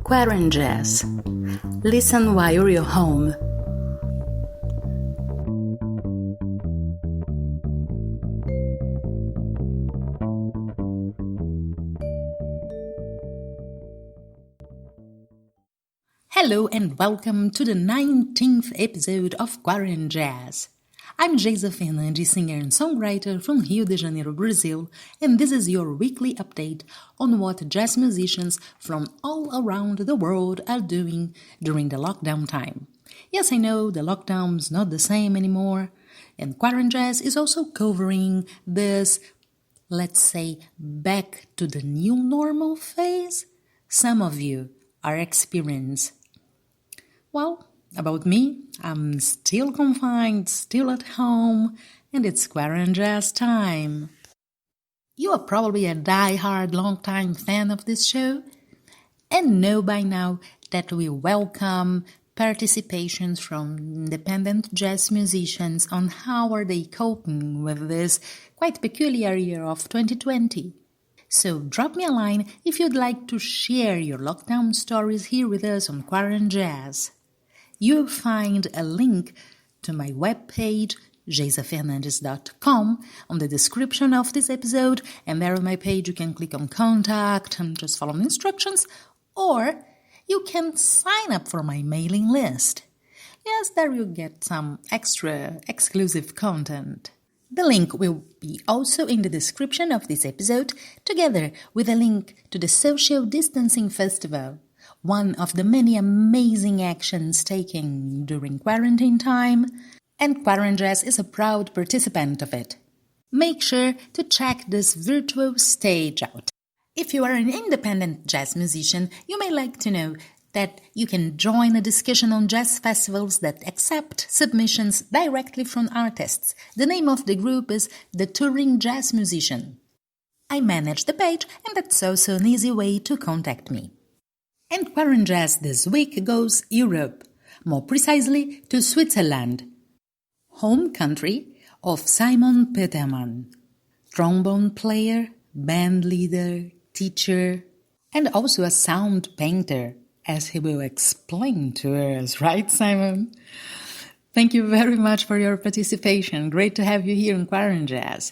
QuaranJazz. Listen while you're home. Hello and welcome to the 19th episode of QuaranJazz. I'm Geisa Fernandes, singer and songwriter from Rio de Janeiro, Brazil, and this is your weekly update on what jazz musicians from all around the world are doing during the lockdown time. Yes, I know the lockdown's not the same anymore, and QuaranJazz is also covering this, let's say, back to the new normal phase some of you are experiencing. Well, about me, I'm still confined, still at home, and it's QuaranJazz time. You are probably a die-hard long-time fan of this show and know by now that we welcome participations from independent jazz musicians on how are they coping with this quite peculiar year of 2020. So drop me a line if you'd like to share your lockdown stories here with us on QuaranJazz. You'll find a link to my webpage, geisafernandes.com, on the description of this episode, and there on my page you can click on contact and just follow the instructions, or you can sign up for my mailing list. Yes, there you'll get some extra exclusive content. The link will be also in the description of this episode, together with a link to the Social Distancing Festival, one of the many amazing actions taken during quarantine time, and QuaranJazz is a proud participant of it. Make sure to check this virtual stage out. If you are an independent jazz musician, you may like to know that you can join a discussion on jazz festivals that accept submissions directly from artists. The name of the group is The Touring Jazz Musician. I manage the page, and that's also an easy way to contact me. And QuaranJazz this week goes Europe, more precisely to Switzerland, home country of Simon Petermann, trombone player, band leader, teacher, and also a sound painter, as he will explain to us, right, Simon? Thank you very much for your participation. Great to have you here in QuaranJazz.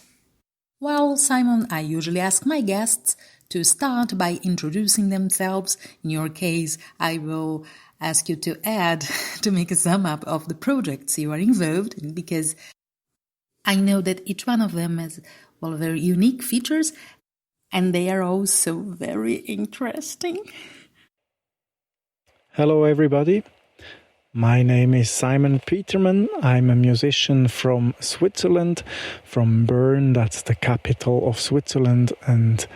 Well, Simon, I usually ask my guests to start by introducing themselves. In your case, I will ask you to add, to make a sum up of the projects you are involved in, because I know that each one of them has, well, very unique features, and they are also very interesting. Hello, everybody. My name is Simon Petermann. I'm a musician from Switzerland, from Bern, that's the capital of Switzerland, and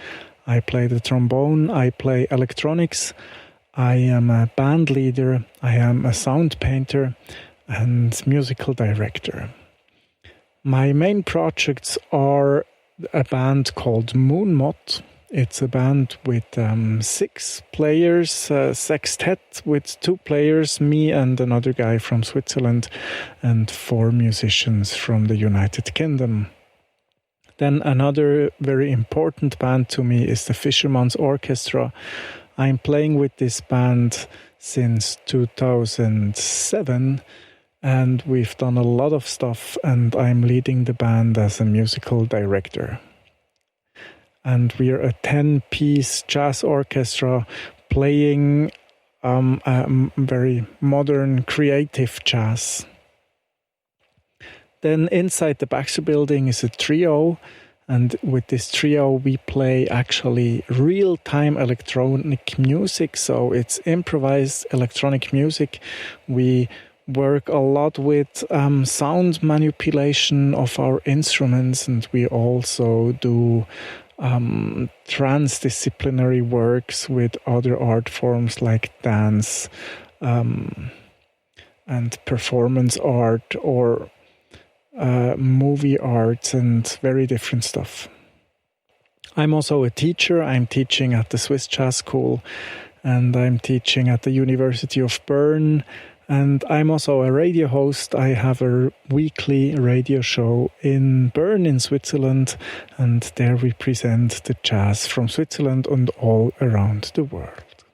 I play the trombone, I play electronics, I am a band leader, I am a sound painter and musical director. My main projects are a band called MoonMot. It's a band with 6 players, sextet with 2 players, me and another guy from Switzerland, and 4 musicians from the United Kingdom. Then another very important band to me is the Fisherman's Orchestra. I'm playing with this band since 2007, and we've done a lot of stuff, and I'm leading the band as a musical director. And we're a 10-piece jazz orchestra playing very modern, creative jazz. Then inside the Baxter Building is a trio, and with this trio we play actually real-time electronic music, so it's improvised electronic music. We work a lot with sound manipulation of our instruments, and we also do transdisciplinary works with other art forms like dance and performance art or movie art and very different stuff. I'm also a teacher. I'm teaching at the Swiss Jazz School, and I'm teaching at the University of Bern, And I'm also a radio host. I have a weekly radio show in Bern in Switzerland, and there we present the jazz from Switzerland and all around the world.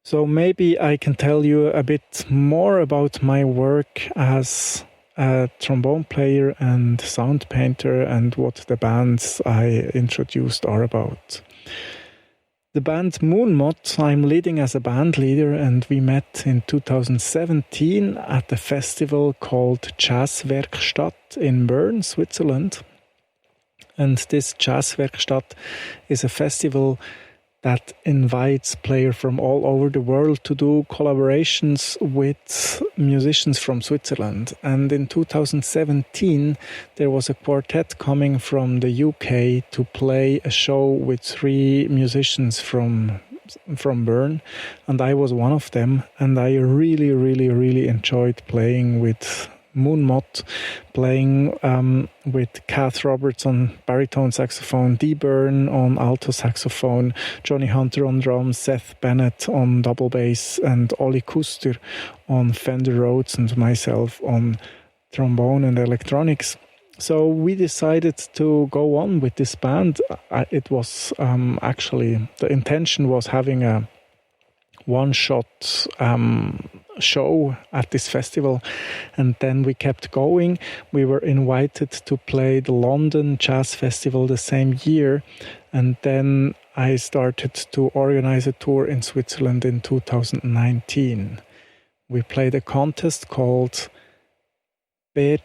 So maybe I can tell you a bit more about my work as a trombone player and sound painter and what the bands I introduced are about. The band MoonMot, I'm leading as a band leader, and we met in 2017 at a festival called Jazzwerkstatt in Bern, Switzerland. And this Jazzwerkstatt is a festival that invites players from all over the world to do collaborations with musicians from Switzerland. And in 2017, there was a quartet coming from the UK to play a show with 3 musicians from Bern, and I was one of them, and I really enjoyed playing with MoonMot, playing with Kath Roberts on baritone saxophone, Dee Byrne on alto saxophone, Johnny Hunter on drums, Seth Bennett on double bass, and Ollie Kuster on Fender Rhodes, and myself on trombone and electronics. So we decided to go on with this band. It was actually, the intention was having a one-shot show at this festival, and then we kept going. We were invited to play the London Jazz Festival the same year, and then I started to organize a tour in Switzerland in 2019. We played a contest called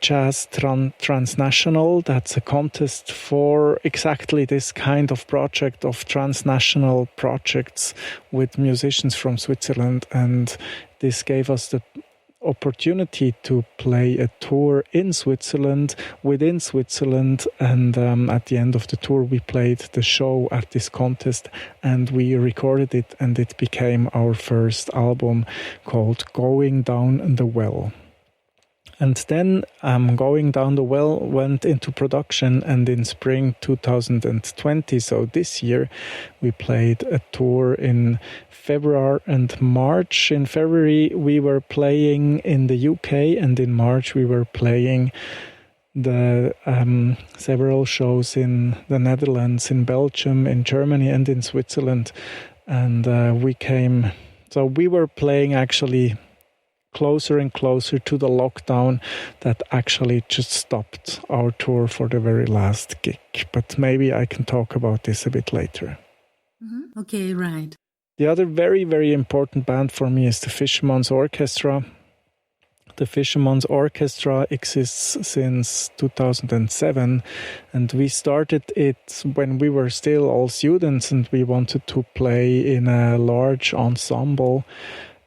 Jazz Transnational. That's a contest for exactly this kind of project, of transnational projects with musicians from Switzerland, and this gave us the opportunity to play a tour in Switzerland, within Switzerland, and at the end of the tour we played the show at this contest, and we recorded it, and it became our first album called Going Down the Well. And then Going Down the Well went into production, and in spring 2020, so this year, we played a tour in February and March. In February, we were playing in the UK, and in March, we were playing the several shows in the Netherlands, in Belgium, in Germany, and in Switzerland. And we were playing actually closer and closer to the lockdown that actually just stopped our tour for the very last gig. But maybe I can talk about this a bit later. Mm-hmm. Okay, right. The other very important band for me is the Fisherman's Orchestra. The Fisherman's Orchestra exists since 2007, and we started it when we were still all students, and we wanted to play in a large ensemble.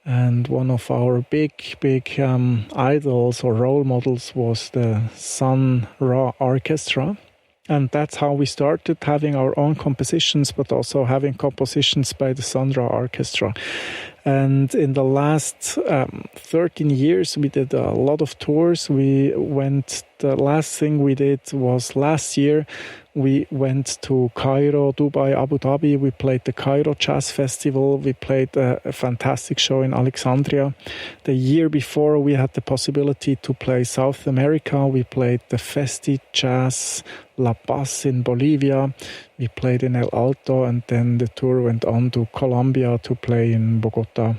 And one of our big idols or role models was the Sun Ra Orchestra. And that's how we started, having our own compositions, but also having compositions by the Sun Ra Orchestra. And in the last 13 years, we did a lot of tours. The last thing we did was last year. We went to Cairo, Dubai, Abu Dhabi. We played the Cairo Jazz Festival. We played a fantastic show in Alexandria. The year before, we had the possibility to play South America. We played the Festi Jazz La Paz in Bolivia. We played in El Alto, and then the tour went on to Colombia to play in Bogota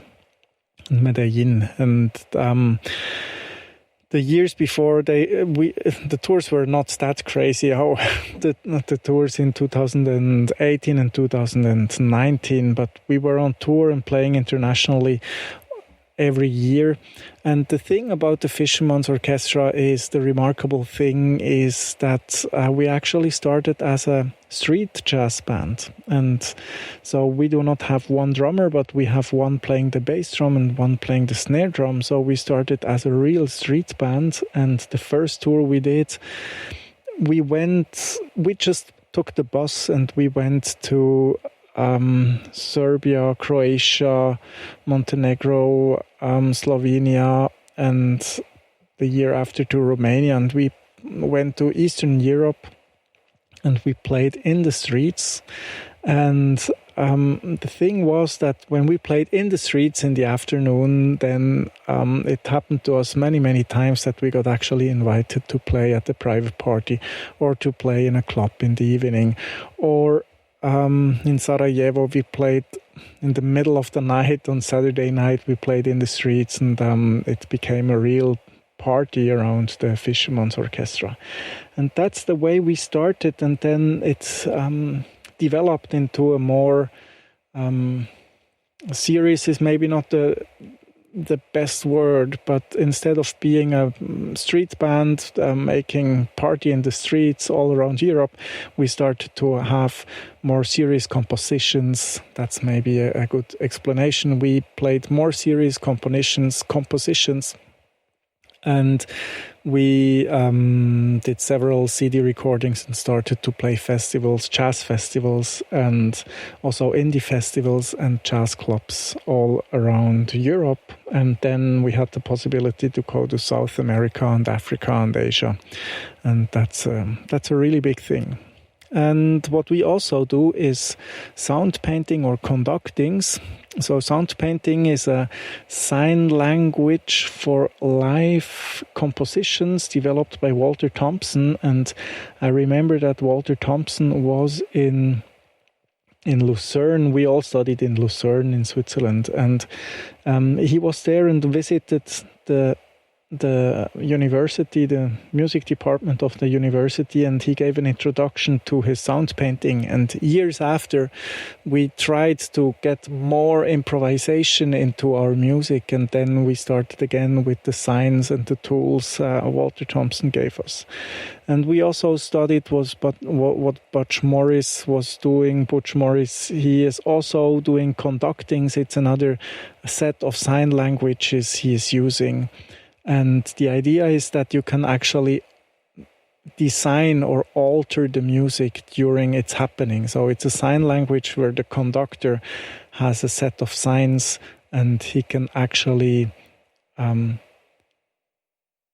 and Medellin. And the years before, the tours were not that crazy. The tours in 2018 and 2019, but we were on tour and playing internationally every year. And the thing about the Fisherman's Orchestra is, the remarkable thing is that we actually started as a street jazz band. And so we do not have one drummer, but we have one playing the bass drum and one playing the snare drum. So we started as a real street band. And the first tour we did, we just took the bus and we went to Serbia, Croatia, Montenegro, Slovenia, and the year after to Romania. And we went to Eastern Europe and we played in the streets. And the thing was that when we played in the streets in the afternoon, then it happened to us many, many times that we got actually invited to play at a private party or to play in a club in the evening. Or in Sarajevo, we played in the middle of the night on Saturday night. We played in the streets, and it became a real party around the Fisherman's Orchestra. And that's the way we started, and then it's developed into a more series is maybe not the best word, but instead of being a street band making party in the streets all around Europe, we started to have more serious compositions. That's maybe a good explanation. We played more serious compositions, and we did several CD recordings and started to play festivals, jazz festivals, and also indie festivals and jazz clubs all around Europe. And then we had the possibility to go to South America and Africa and Asia. And that's a really big thing. And what we also do is sound painting or conductings. So sound painting is a sign language for live compositions developed by Walter Thompson. And I remember that Walter Thompson was in Lucerne. We all studied in Lucerne in Switzerland. And he was there and visited the university, the music department of the university, and he gave an introduction to his sound painting. And years after, we tried to get more improvisation into our music, and then we started again with the signs and the tools Walter Thompson gave us. And we also studied what Butch Morris was doing. Butch Morris, he is also doing conductings. It's another set of sign languages he is using. And the idea is that you can actually design or alter the music during its happening. So it's a sign language where the conductor has a set of signs and he can actually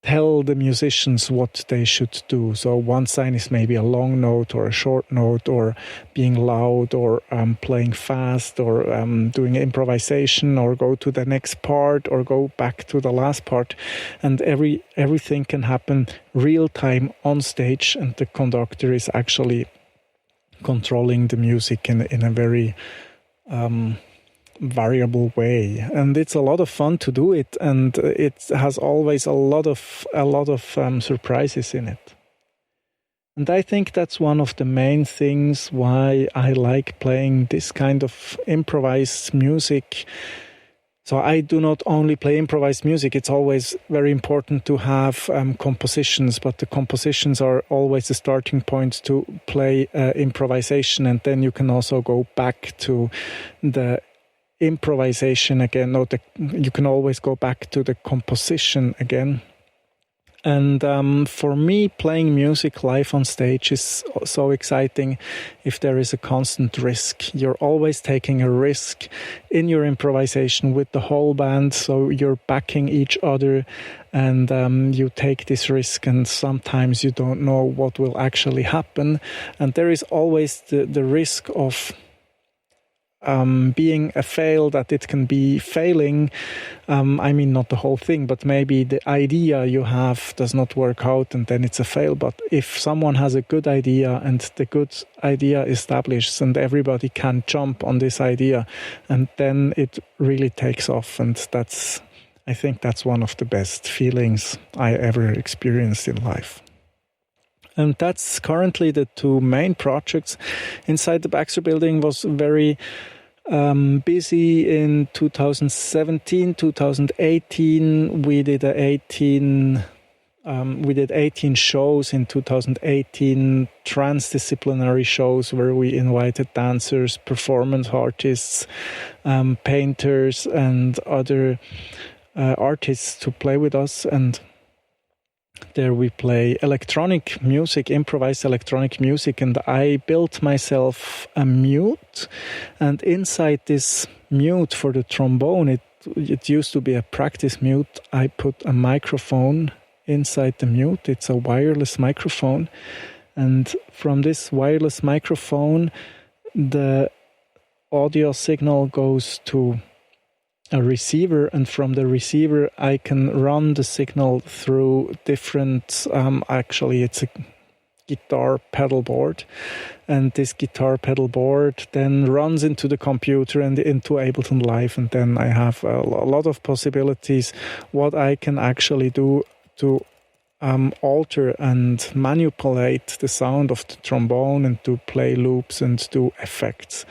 tell the musicians what they should do. So one sign is maybe a long note or a short note, or being loud, or playing fast, or doing improvisation, or go to the next part, or go back to the last part. And everything can happen real time on stage, and the conductor is actually controlling the music in a very variable way, and it's a lot of fun to do it, and it has always a lot of surprises in it. And I think that's one of the main things why I like playing this kind of improvised music. So I do not only play improvised music, it's always very important to have compositions, but the compositions are always the starting point to play improvisation, and then you can also go back to the improvisation again. You can always go back to the composition again. And for me, playing music live on stage is so exciting if there is a constant risk. You're always taking a risk in your improvisation with the whole band, so you're backing each other, and you take this risk, and sometimes you don't know what will actually happen. And there is always the risk of being a fail, that it can be failing. I mean, not the whole thing, but maybe the idea you have does not work out, and then it's a fail. But if someone has a good idea, and the good idea establishes, and everybody can jump on this idea, and then it really takes off. And I think that's one of the best feelings I ever experienced in life. And that's currently the two main projects. Inside the Baxter Building was very busy in 2017, 2018. We did 18 shows in 2018, transdisciplinary shows where we invited dancers, performance artists, painters, and other artists to play with us. And there we play electronic music, improvised electronic music, and I built myself a mute, and inside this mute for the trombone, it used to be a practice mute, I put a microphone inside the mute. It's a wireless microphone, and from this wireless microphone, the audio signal goes to a receiver, and from the receiver I can run the signal through different, actually it's a guitar pedal board, and this guitar pedal board then runs into the computer and into Ableton Live, and then I have a lot of possibilities what I can actually do to alter and manipulate the sound of the trombone and to play loops and do effects.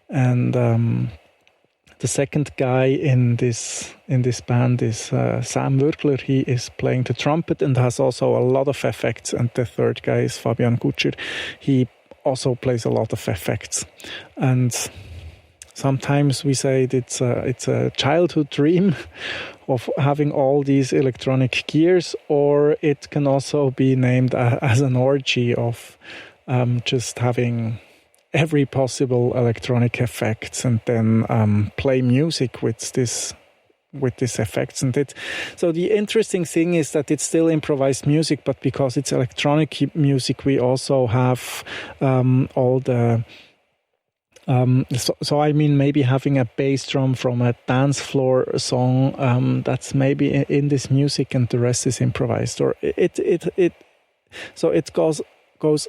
And the second guy in this band is Sam Würgler. He is playing the trumpet and has also a lot of effects. And the third guy is Fabian Kutscher. He also plays a lot of effects. And sometimes we say it's a childhood dream of having all these electronic gears, or it can also be named as an orgy of just having every possible electronic effects and then play music with this effects. And so the interesting thing is that it's still improvised music, but because it's electronic music, we also have all the so I mean, maybe having a bass drum from a dance floor song that's maybe in this music, and the rest is improvised, or so it goes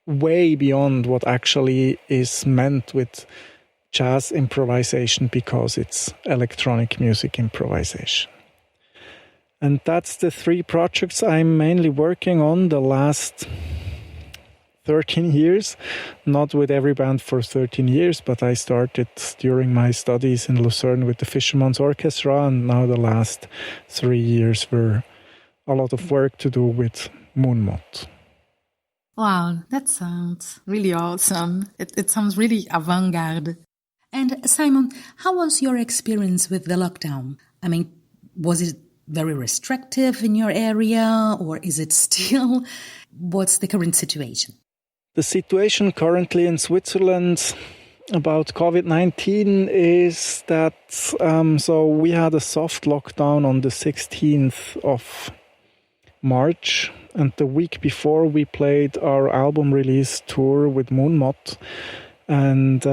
way beyond what actually is meant with jazz improvisation, because it's electronic music improvisation. And that's the three projects I'm mainly working on the last 13 years, not with every band for 13 years, but I started during my studies in Lucerne with the Fisherman's Orchestra, and now the last 3 years were a lot of work to do with MoonMot. Wow, that sounds really awesome. It sounds really avant-garde. And Simon, how was your experience with the lockdown? I mean, was it very restrictive in your area, or is it still? What's the current situation? The situation currently in Switzerland about COVID-19 is that so we had a soft lockdown on the 16th of March, and the week before we played our album release tour with MoonMot. And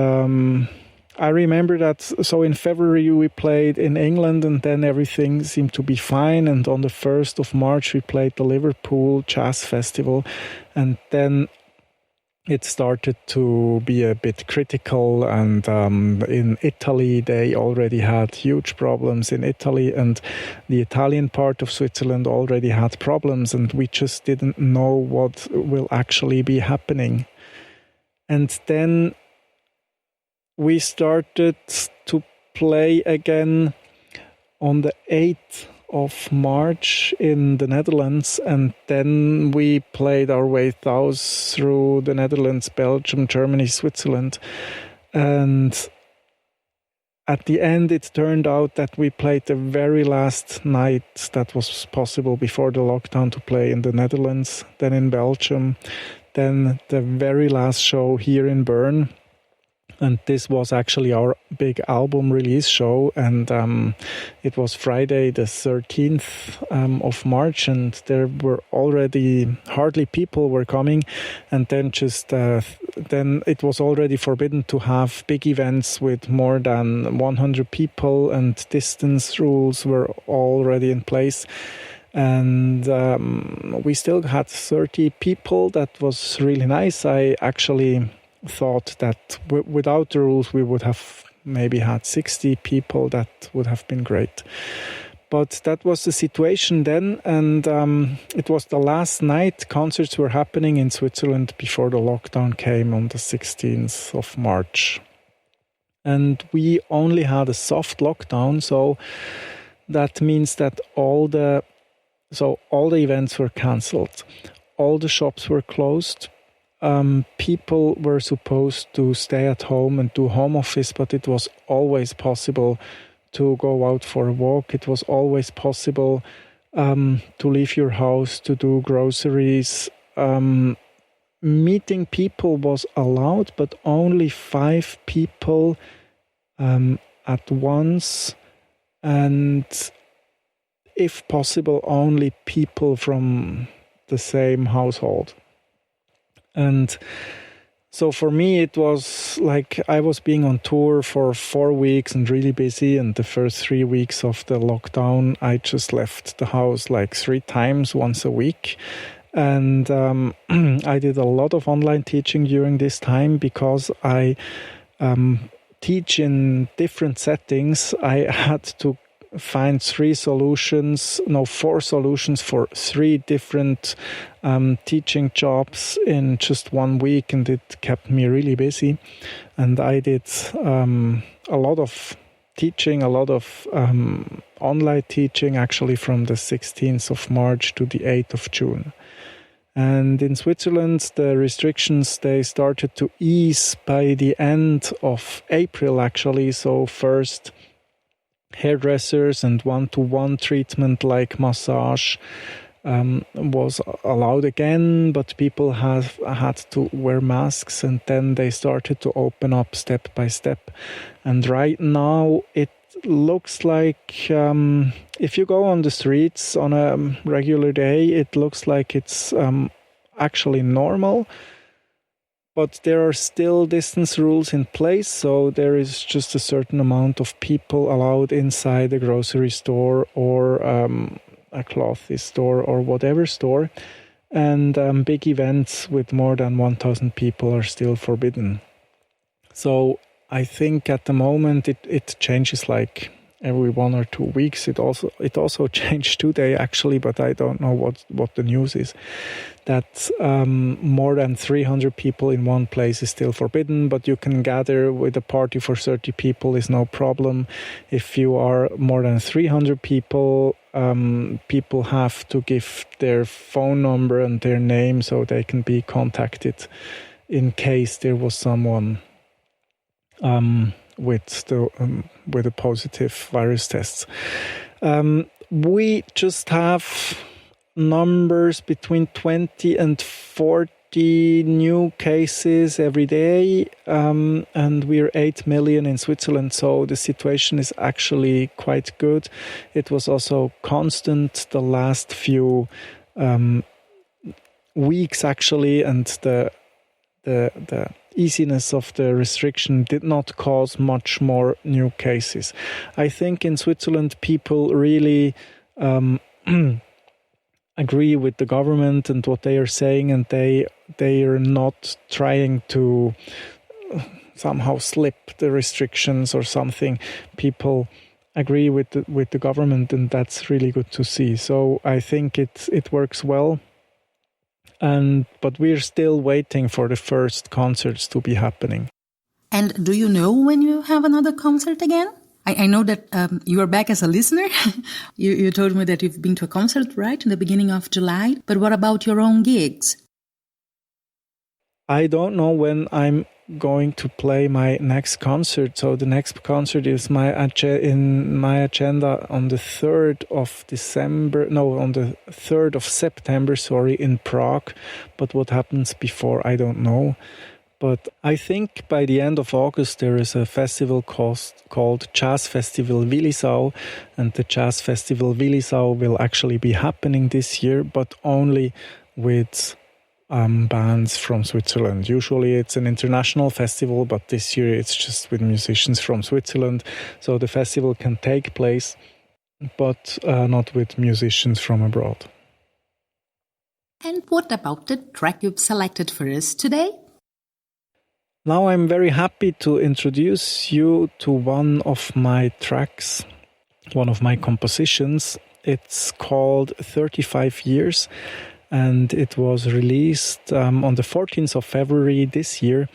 I remember that, so in February we played in England, and then everything seemed to be fine, and on the 1st of March we played the Liverpool Jazz Festival, and then it started to be a bit critical, and in Italy they already had huge problems in Italy, and the Italian part of Switzerland already had problems, and we just didn't know what will actually be happening. And then we started to play again on the 8th of March in the Netherlands, and then we played our way through the Netherlands, Belgium, Germany, Switzerland, and at the end it turned out that we played the very last night that was possible before the lockdown to play in the Netherlands, then in Belgium, then the very last show here in Bern. And this was actually our big album release show, and it was Friday the 13th of March, and there were already hardly people were coming, and then then it was already forbidden to have big events with more than 100 people, and distance rules were already in place. And we still had 30 people. That was really nice. I actually thought that without the rules we would have maybe had 60 people. That would have been great. But that was the situation then, and it was the last night. Concerts were happening in Switzerland before the lockdown came on the 16th of March. And we only had a soft lockdown, so that means that all the events were cancelled. All the shops were closed. People were supposed to stay at home and do home office, but it was always possible to go out for a walk. It was always possible to leave your house, to do groceries. Meeting people was allowed, but only 5 people at once, and if possible, only people from the same household. And So for me, it was like I was being on tour for 4 weeks and really busy. And the first 3 weeks of the lockdown, I just left the house like 3 times, once a week. And I did a lot of online teaching during this time because I teach in different settings. I had to find 4 solutions for 3 different teaching jobs in just 1 week, and it kept me really busy. And I did a lot of teaching, a lot of online teaching, actually from the 16th of March to the 8th of June. And in Switzerland, the restrictions, they started to ease by the end of April, actually. So first, hairdressers and one-to-one treatment like massage was allowed again, but people have had to wear masks, and then they started to open up step by step. And right now it looks like if you go on the streets on a regular day, it looks like it's actually normal. But there are still distance rules in place, so there is just a certain amount of people allowed inside a grocery store or a clothes store or whatever store. And big events with more than 1,000 people are still forbidden. So I think at the moment it changes like every 1 or 2 weeks. It also changed today actually, but I don't know what the news is. That more than 300 people in one place is still forbidden, but you can gather with a party for 30 people is no problem. If you are more than 300 people, people have to give their phone number and their name so they can be contacted in case there was someone with a positive virus tests. We just have numbers between 20 and 40 new cases every day, and we're 8 million in Switzerland, so the situation is actually quite good. It was also constant the last few weeks actually, and the easiness of the restriction did not cause much more new cases. I think in Switzerland people really agree with the government and what they are saying, and they are not trying to somehow slip the restrictions or something. People agree with the government, and that's really good to see. So I think it works well. But we're still waiting for the first concerts to be happening. And do you know when you have another concert again? I know that you are back as a listener. You told me that you've been to a concert, right, in the beginning of July. But what about your own gigs? I don't know when I'm going to play my next concert. So the next concert is in my agenda on the 3rd of September, in Prague. But what happens before, I don't know. But I think by the end of August there is a festival called Jazz Festival Willisau, and the Jazz Festival Willisau will actually be happening this year, but only with bands from Switzerland. Usually it's an international festival, but this year it's just with musicians from Switzerland. So the festival can take place, but not with musicians from abroad. And what about the track you've selected for us today? Now I'm very happy to introduce you to one of my tracks, one of my compositions. It's called 35 Years, and it was released on the 14th of February this year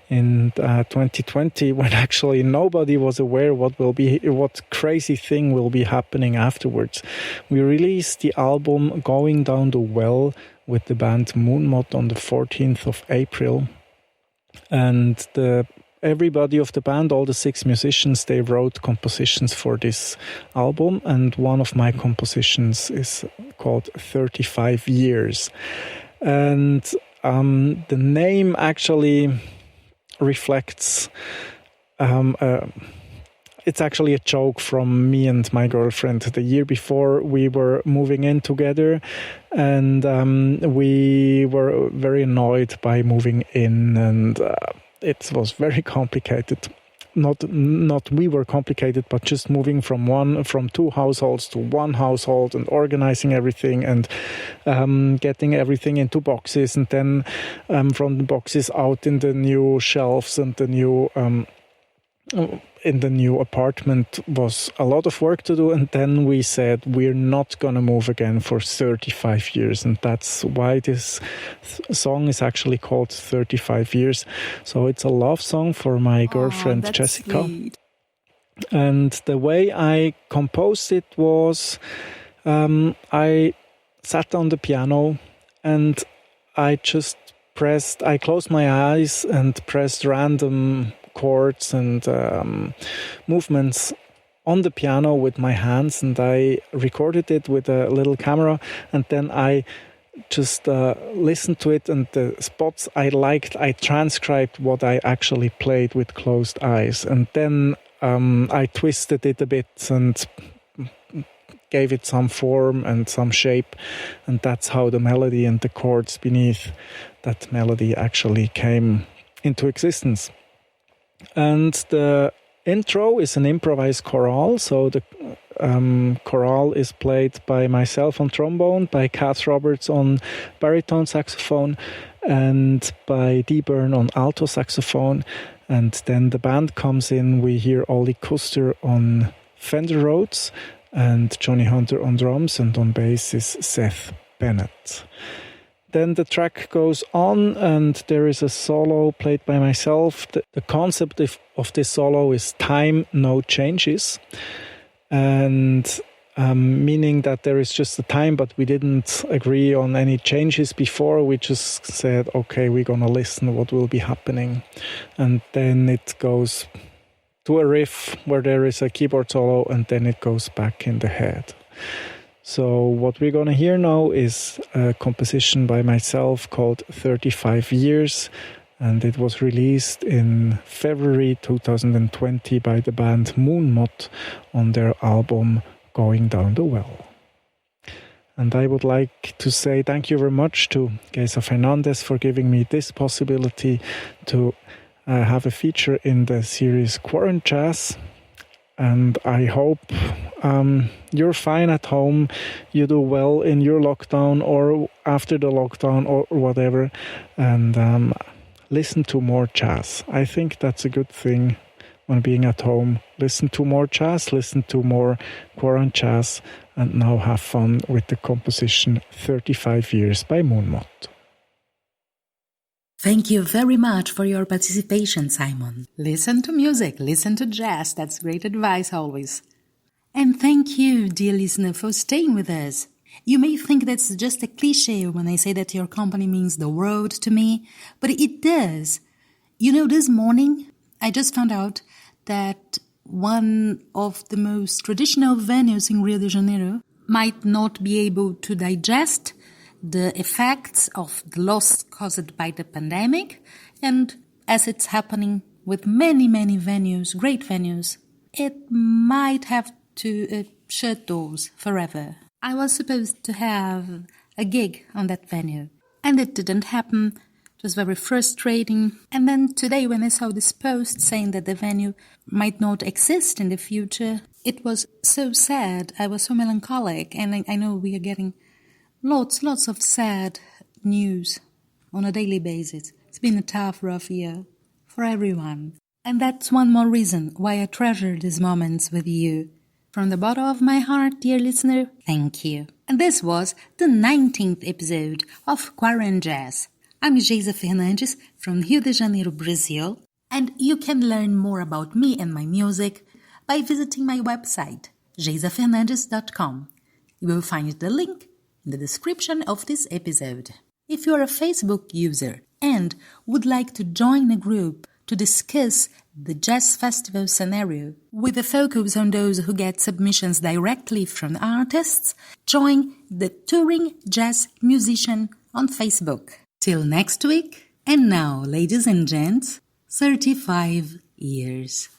in 2020, when actually nobody was aware what crazy thing will be happening afterwards. We released the album Going Down the Well with the band MoonMot on the 14th of April. And everybody of the band, all the 6 musicians, they wrote compositions for this album, and one of my compositions is called 35 Years. And the name actually reflects a it's actually a joke from me and my girlfriend. The year before, we were moving in together, and we were very annoyed by moving in, and it was very complicated. Not we were complicated, but just moving from two households to one household and organizing everything and getting everything into boxes, and then from the boxes out in the new shelves and the new in the new apartment was a lot of work to do. And then we said we're not going to move again for 35 years, and that's why this song is actually called 35 Years. So it's a love song for my girlfriend Jessica. Sweet. And the way I composed it was I sat on the piano and I closed my eyes and pressed random chords and movements on the piano with my hands, and I recorded it with a little camera, and then I just listened to it, and the spots I liked, I transcribed what I actually played with closed eyes, and then I twisted it a bit and gave it some form and some shape, and that's how the melody and the chords beneath that melody actually came into existence. And the intro is an improvised chorale, so the chorale is played by myself on trombone, by Kath Roberts on baritone saxophone, and by Dee Bern on alto saxophone. And then the band comes in, we hear Ollie Kuster on Fender Rhodes, and Johnny Hunter on drums, and on bass is Seth Bennett. Then the track goes on, and there is a solo played by myself. The concept of this solo is time, no changes, and meaning that there is just a time, but we didn't agree on any changes before. We just said, okay, we're going to listen what will be happening. And then it goes to a riff where there is a keyboard solo, and then it goes back in the head. So what we're going to hear now is a composition by myself called 35 Years, and it was released in February 2020 by the band MoonMot on their album Going Down the Well. And I would like to say thank you very much to Geisa Fernandez for giving me this possibility to have a feature in the series QuaranJazz. And I hope you're fine at home, you do well in your lockdown or after the lockdown or whatever, and listen to more jazz. I think that's a good thing when being at home. Listen to more jazz, listen to more QuaranJazz, and now have fun with the composition 35 Years by MoonMot. Thank you very much for your participation, Simon. Listen to music, listen to jazz. That's great advice always. And thank you, dear listener, for staying with us. You may think that's just a cliche when I say that your company means the world to me, but it does. You know, this morning, I just found out that one of the most traditional venues in Rio de Janeiro might not be able to digest the effects of the loss caused by the pandemic, and as it's happening with many, many venues, great venues, it might have to shut doors forever. I was supposed to have a gig on that venue, and it didn't happen. It was very frustrating. And then today, when I saw this post saying that the venue might not exist in the future, it was so sad. I was so melancholic, and I know we are getting lots of sad news on a daily basis. It's been a tough, rough year for everyone. And that's one more reason why I treasure these moments with you. From the bottom of my heart, dear listener, thank you. And this was the 19th episode of QuaranJazz. I'm Geisa Fernandes from Rio de Janeiro, Brazil, and you can learn more about me and my music by visiting my website, geisafernandes.com. You will find the link in the description of this episode. If you're a Facebook user and would like to join a group to discuss the jazz festival scenario with a focus on those who get submissions directly from artists, join the Touring Jazz Musician on Facebook. Till next week, and now, ladies and gents, 35 years.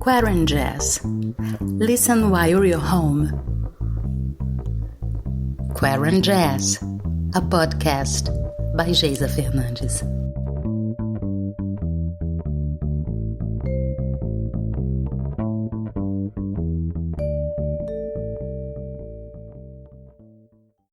QuaranJazz. Listen while you're home. QuaranJazz, a podcast by Geisa Fernandes.